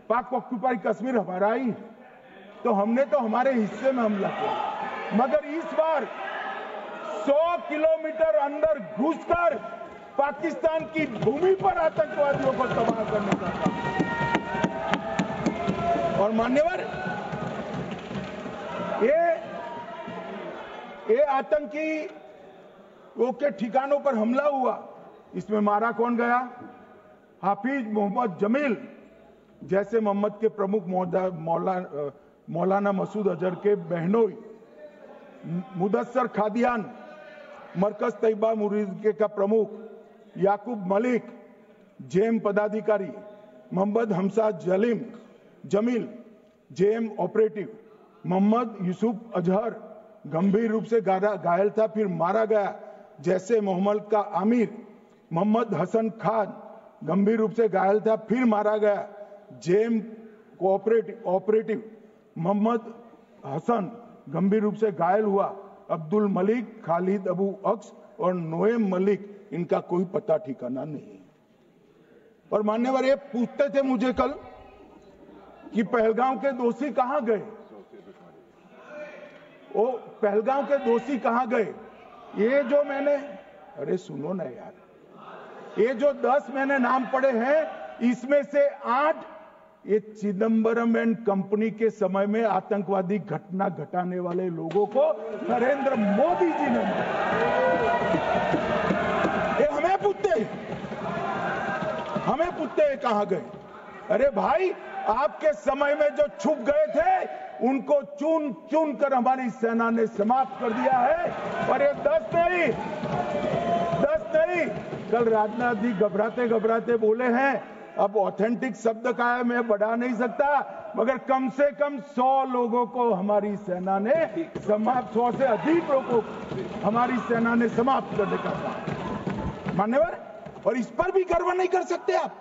पाक ऑक्यूपाइड कश्मीर हमारा ही, तो हमने तो हमारे हिस्से में हमला किया, मगर इस बार 100 किलोमीटर अंदर घुसकर पाकिस्तान की भूमि पर आतंकवादियों को तबाह करने का काम। और मान्यवर, ये आतंकी वो के ठिकानों पर हमला हुआ, इसमें मारा कौन गया? हाफिज मोहम्मद जमील जैसे मोहम्मद के प्रमुख मौलाना मसूद अजहर के बहनोई, मुदस्सर खादियान मरकज तैयबा मुरीद का प्रमुख, याकूब मलिक जेएम पदाधिकारी, मोहम्मद हमसा जमील जेएम ऑपरेटिव, मोहम्मद यूसुफ अजहर गंभीर रूप से घायल था फिर मारा गया, जैसे मोहम्मद का आमिर, मोहम्मद हसन खान गंभीर रूप से घायल था फिर मारा गया, जेएम ऑपरेटिव मोहम्मद हसन गंभीर रूप से घायल हुआ, अब्दुल मलिक, खालिद अबू अक्स और नोएम मलिक, इनका कोई पता ठिकाना नहीं। और मान्यवर, ये पूछते थे मुझे कल कि पहलगांव के दोषी कहां गए, वो पहलगांव के दोषी कहां गए? ये जो मैंने, अरे सुनो ना यार, ये जो 10 मैंने नाम पढ़े हैं, इसमें से 8 ये चिदंबरम एंड कंपनी के समय में आतंकवादी घटना घटाने वाले लोगों को नरेंद्र मोदी जी ने मारा। ये हमें पूछते हैं कहां गए? अरे भाई, आपके समय में जो छुप गए थे उनको चुन चुन कर हमारी सेना ने समाप्त कर दिया है। और ये 10 नहीं, कल राजनाथ जी घबराते घबराते बोले हैं, अब ऑथेंटिक शब्द का है, मैं बढ़ा नहीं सकता, मगर कम से कम 100 लोगों को हमारी सेना ने समाप्त, 100 से अधिक लोगों को हमारी सेना ने समाप्त करने का काम। मान्यवर, और इस पर भी गर्व नहीं कर सकते आप?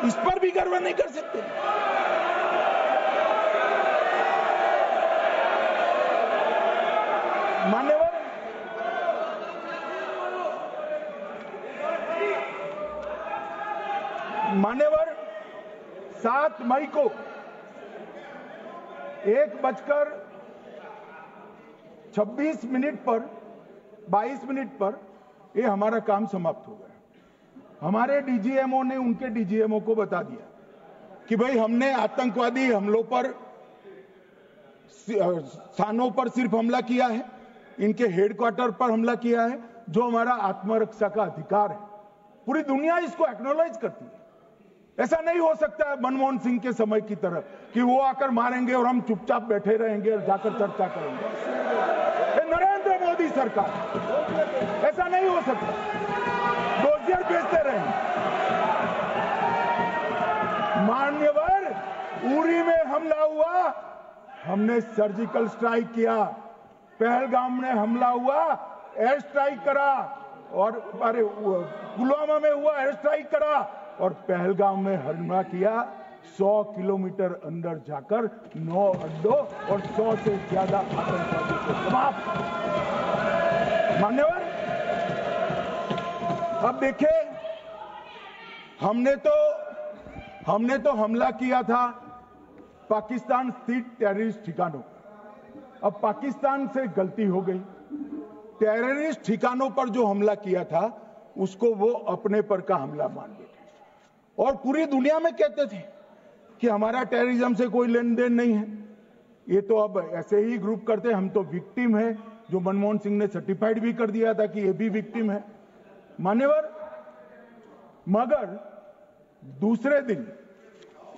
इस पर भी गर्व नहीं कर सकते? मान्यवर, 7 मई को 1:26 पर 22 मिनट पर ये हमारा काम समाप्त हो गया। हमारे डीजीएमओ ने उनके डीजीएमओ को बता दिया कि भाई हमने आतंकवादी हमलों पर, स्थानों पर सिर्फ हमला किया है, इनके हेडक्वार्टर पर हमला किया है, जो हमारा आत्मरक्षा का अधिकार है। पूरी दुनिया इसको एक्नॉलेज करती है। ऐसा नहीं हो सकता है मनमोहन सिंह के समय की तरह कि वो आकर मारेंगे और हम चुपचाप बैठे रहेंगे और जाकर चर्चा करेंगे। नरेंद्र मोदी सरकार, ऐसा नहीं हो सकता। डोजियर भेजते रहेंगे। मान्यवर, उरी में हमला हुआ, हमने सर्जिकल स्ट्राइक किया। पहलगाम में हमला हुआ, एयर स्ट्राइक करा, और अरे पुलवामा में हुआ, एयर स्ट्राइक करा, और पहलगाम में हमला किया। 100 किलोमीटर अंदर जाकर 9 अड्डों और 100 से ज्यादा आतंकवादियों को समाप्त। मान्यवर, अब देखिए, हमने तो हमला किया था पाकिस्तान स्थित टेररिस्ट ठिकानों। अब पाकिस्तान से गलती हो गई, टेररिस्ट ठिकानों पर जो हमला किया था उसको वो अपने पर का हमला मान बैठे, और पूरी दुनिया में कहते थे कि हमारा टेररिज्म से कोई लेन देन नहीं है। ये तो अब ऐसे ही ग्रुप करते, हम तो विक्टिम है, जो मनमोहन सिंह ने सर्टिफाइड भी कर दिया था कि ये भी विक्टिम है। मान्यवर, मगर दूसरे दिन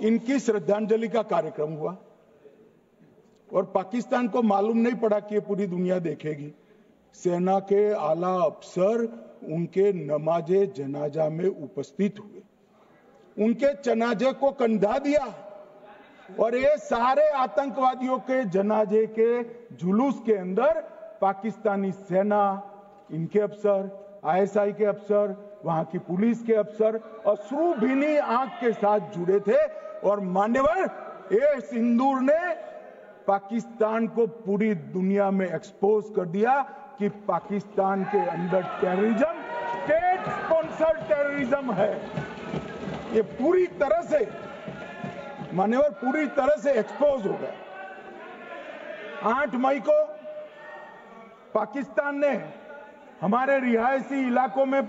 इनकी श्रद्धांजलि का कार्यक्रम हुआ और पाकिस्तान को मालूम नहीं पड़ा कि ये पूरी दुनिया देखेगी। सेना के आला अफसर उनके नमाजे जनाजा में उपस्थित हुए, उनके जनाजे को कंधा दिया, और ये सारे आतंकवादियों के जनाजे के जुलूस के अंदर पाकिस्तानी सेना, इनके अफसर, आईएसआई के अफसर, वहां की पुलिस के अफसर अश्रुभीनी आंख के साथ जुड़े थे। और मान्यवर, ये सिंदूर ने पाकिस्तान को पूरी दुनिया में एक्सपोज कर दिया कि पाकिस्तान के अंदर टेररिज्म स्टेट स्पॉन्सर्ड टेररिज्म है। ये पूरी तरह से मान्यवर पूरी तरह से एक्सपोज हो गया। 8 मई को पाकिस्तान ने हमारे रिहायशी इलाकों में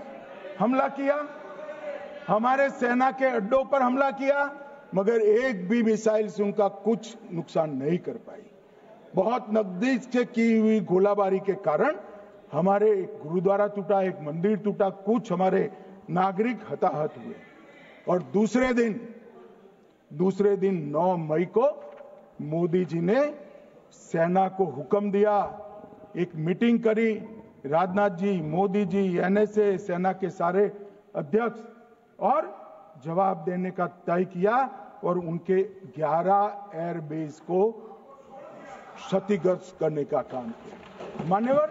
हमला किया, हमारे सेना के अड्डों पर हमला किया, मगर एक भी मिसाइल से उनका कुछ नुकसान नहीं कर पाई। बहुत नजदीक से की हुई गोलाबारी के कारण हमारे एक गुरुद्वारा टूटा, एक मंदिर टूटा, कुछ हमारे नागरिक हताहत हुए। और दूसरे दिन 9 मई को मोदी जी ने सेना को हुक्म दिया, एक मीटिंग करी, राजनाथ जी, मोदी जी, एनएसए, सेना के सारे अध्यक्ष, और जवाब देने का तय किया और उनके 11 एयरबेस को क्षतिग्रस्त करने का काम किया। मान्यवर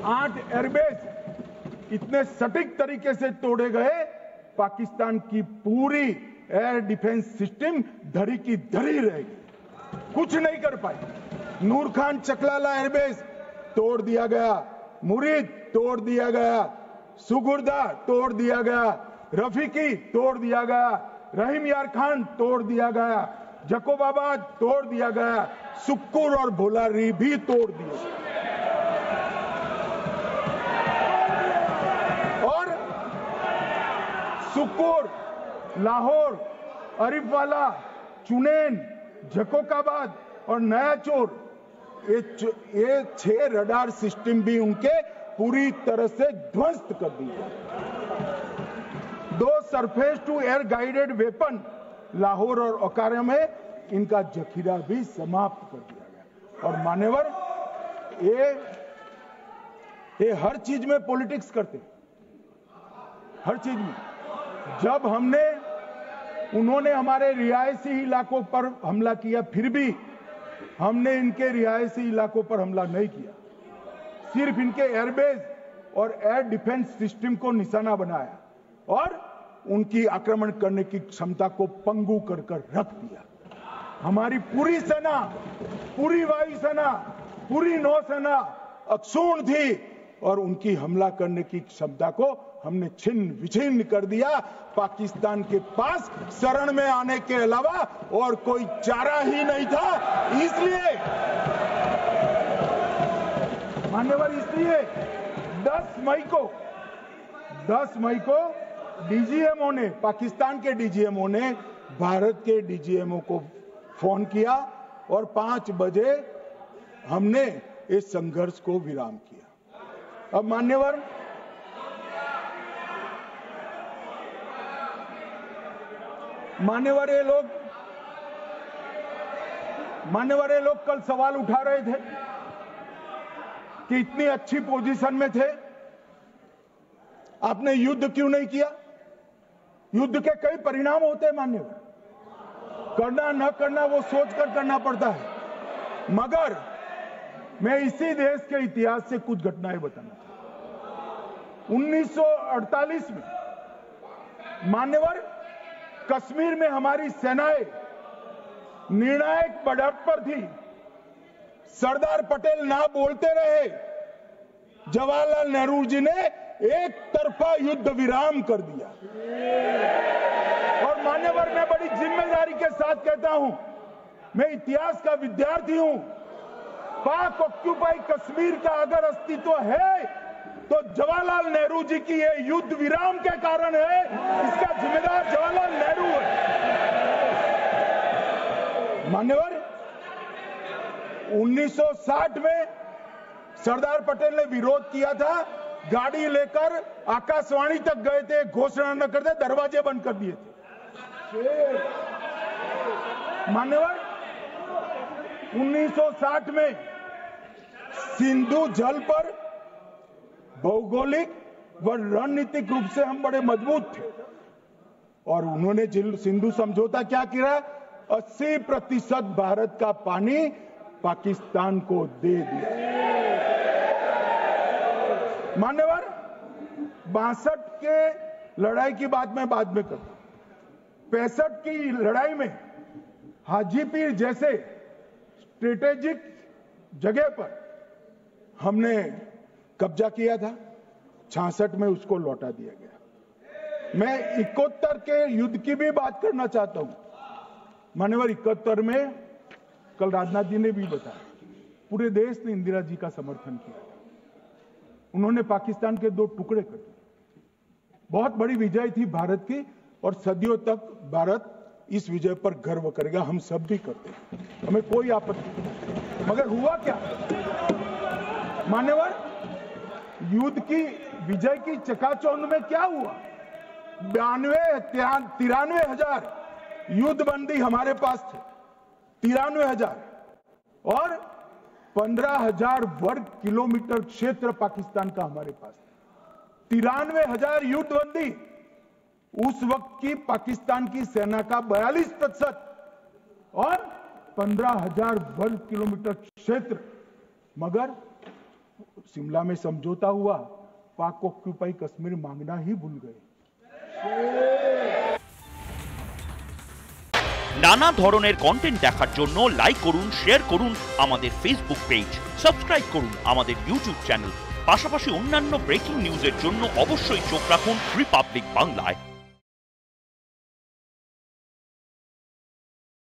8 एयरबेस इतने सटीक तरीके से तोड़े गए, पाकिस्तान की पूरी एयर डिफेंस सिस्टम धरी की धरी रहेगी, कुछ नहीं कर पाई। नूर खान चकलाला एयरबेस तोड़ दिया गया, मुरीद तोड़ दिया गया, सुगुर्दा तोड़ दिया गया, रफीकी तोड़ दिया गया, रहीम यार खान तोड़ दिया गया, जकोबाबाद तोड़ दिया गया, सुक्कुर और भोलारी भी तोड़ दिए। और सुक्कुर, लाहौर, अरिफवाला, चुनेन, जकोकाबाद और नया चोर, ये 6 रडार सिस्टम भी उनके पूरी तरह से ध्वस्त कर दिए। 2 surface to air guided weapon Lahore और ओकारा में इनका जखीरा भी समाप्त कर दिया गया। और मान्यवर ये हर चीज में पॉलिटिक्स करते, हर चीज में। जब उन्होंने हमारे रिहायशी इलाकों पर हमला किया, फिर भी हमने इनके रिहायशी इलाकों पर हमला नहीं किया, सिर्फ इनके एयरबेस और एयर डिफेंस सिस्टम को निशाना बनाया और उनकी आक्रमण करने की क्षमता को पंगु कर रख दिया। हमारी पूरी सेना, पूरी वायुसेना, पूरी नौसेना अक्षुण्ण थी और उनकी हमला करने की क्षमता को हमने छिन्न विछिन्न कर दिया। पाकिस्तान के पास शरण में आने के अलावा और कोई चारा ही नहीं था। इसलिए मान्यवर, इसलिए 10 मई को डीजीएमओ ने, पाकिस्तान के डीजीएमओ ने भारत के डीजीएमओ को फोन किया और 5 बजे हमने इस संघर्ष को विराम किया। अब मान्यवर, ये लोग कल सवाल उठा रहे थे कि इतनी अच्छी पोजीशन में थे, आपने युद्ध क्यों नहीं किया? युद्ध के कई परिणाम होते हैं मान्यवर, करना न करना वो सोचकर करना पड़ता है। मगर मैं इसी देश के इतिहास से कुछ घटनाएं बताना चाहता हूं। 1948 में मान्यवर, कश्मीर में हमारी सेनाएं निर्णायक बढ़त पर थी। सरदार पटेल ना बोलते रहे, जवाहरलाल नेहरू जी ने एक तरफा युद्ध विराम कर दिया। और मान्यवर, मैं बड़ी जिम्मेदारी के साथ कहता हूं, मैं इतिहास का विद्यार्थी हूं। पाक ऑक्यूपाई कश्मीर का अगर अस्तित्व है तो जवाहरलाल नेहरू जी की ये युद्ध विराम के कारण है। इसका जिम्मेदार जवाहरलाल नेहरू है। मान्यवर, 1960 में सरदार पटेल ने विरोध किया था, गाड़ी लेकर आकाशवाणी तक गए थे, घोषणा न करते, दरवाजे बंद कर दिए थे। मान्यवर, 1960 में सिंधु जल पर भौगोलिक व रणनीतिक रूप से हम बड़े मजबूत थे और उन्होंने सिंधु समझौता क्या किया? 80% भारत का पानी पाकिस्तान को दे दिया। मान्यवर, 62 के लड़ाई की बात मैं बाद में करता हूं। 65 की लड़ाई में हाजीपीर जैसे स्ट्रेटेजिक जगह पर हमने कब्जा किया था, 66 में उसको लौटा दिया गया। मैं 71 के युद्ध की भी बात करना चाहता हूं। मान्यवर 71 में कल राजनाथ जी ने भी बताया, पूरे देश ने इंदिरा जी का समर्थन किया। उन्होंने पाकिस्तान के 2 टुकड़े कर दिए। बहुत बड़ी विजय थी भारत की, और सदियों तक भारत इस विजय पर गर्व करेगा। हम सब भी करते हैं, हमें कोई आपत्ति नहीं। मगर हुआ क्या मान्यवर, युद्ध की विजय की चकाचौंध में क्या हुआ? 93 हजार युद्ध बंदी हमारे पास थे, 93,000, और 15,000 वर्ग किलोमीटर क्षेत्र पाकिस्तान का हमारे पास। 93,000 युद्ध बंदी, उस वक्त की पाकिस्तान की सेना का 42%, और 15,000 वर्ग किलोमीटर क्षेत्र। मगर शिमला में समझौता हुआ, पाक ऑक्यूपाई कश्मीर मांगना ही भूल गए। নানা ধরনের কন্টেন্ট দেখার জন্য লাইক করুন, শেয়ার করুন আমাদের ফেসবুক পেজ, সাবস্ক্রাইব করুন আমাদের ইউটিউব চ্যানেল। পাশাপাশি অন্যান্য ব্রেকিং নিউজের জন্য অবশ্যই চোখ রাখুন রিপাবলিক বাংলায়।